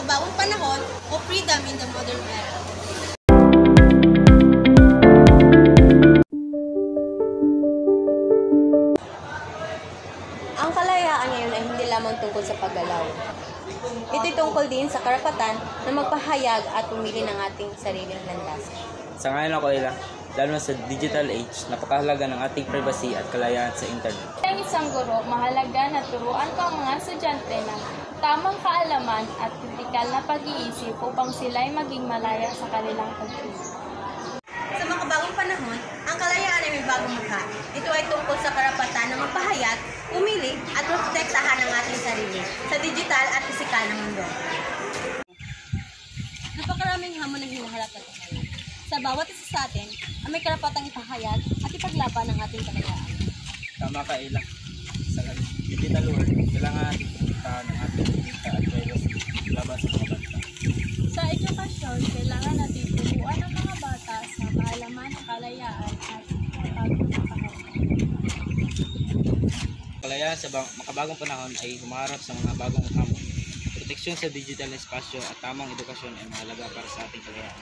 makabagong panahon o freedom in the modern era. Ang kalayaan ngayon ay hindi lamang tungkol sa paggalaw. Ito'y tungkol din sa karapatan na magpahayag at pumili ng ating sariling landas. Sangayon ako ilang, lalo na sa digital age, napakahalaga ng ating privacy at kalayaan sa internet. Ang isang guro, mahalaga na turuan ko ang mga estudyante ng tamang kaalaman at kritikal na pag-iisip upang sila'y maging malaya sa kanilang pagpili. Sa makabagong panahon, ang kalayaan ay may bagong mukha. Ito ay tungkol sa karapatan na magpahayag, pumili at protektahan ang ating sarili sa digital at pisikal na mundo. Napakaraming hamon na hinaharap natin ngayon. Sa bawat isa sa atin, ang may karapatang ipahayag at ipaglaban ang ating kalayaan. Tama ka ilang, sa digital world, kailangan natin protektahan ang ating data at privacy laban sa mga banta. Sa edukasyon, kailangan natin turuan ang mga bata sa kaalaman ng kalayaan at pagpapahayag. Kalayaan sa makabagong panahon ay humarap sa mga bagong hamon. Proteksyon sa digital na espasyo at tamang edukasyon ay mahalaga para sa ating kalayaan.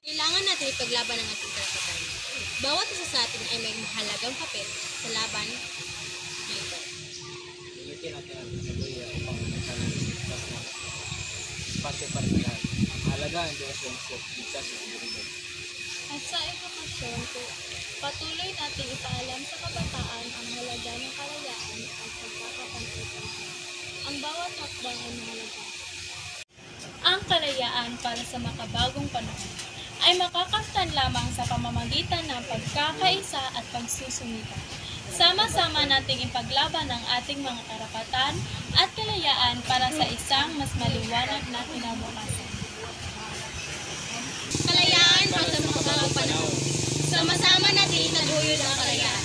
Kailangan natin ipaglaban ang ating karapatan. Bawat isa sa atin ay may mahalagang papel sa laban na ito. Gamitin natin ang teknolohiya upang magkaroon ng ligtas na espasyo para sa lahat. Mahalaga ang edukasyon sa ligtas na seguridad. At sa edukasyon, patuloy natin ipaalam sa kabataan ang halaga ng kalayaan at pagkakapantayan. Ang bawat hakbang ay mahalaga. Ang kalayaan para sa makabagong panahon ay makakamtan lamang sa pamamagitan ng pagkakaisa at pagsusumikap. Sama-sama nating ipaglaban ang ating mga karapatan at kalayaan para sa isang mas maliwanag na kinabukasan. Kalayaan para sa makabagong panahon. Sama-sama natin itaguyod ang kalayaan.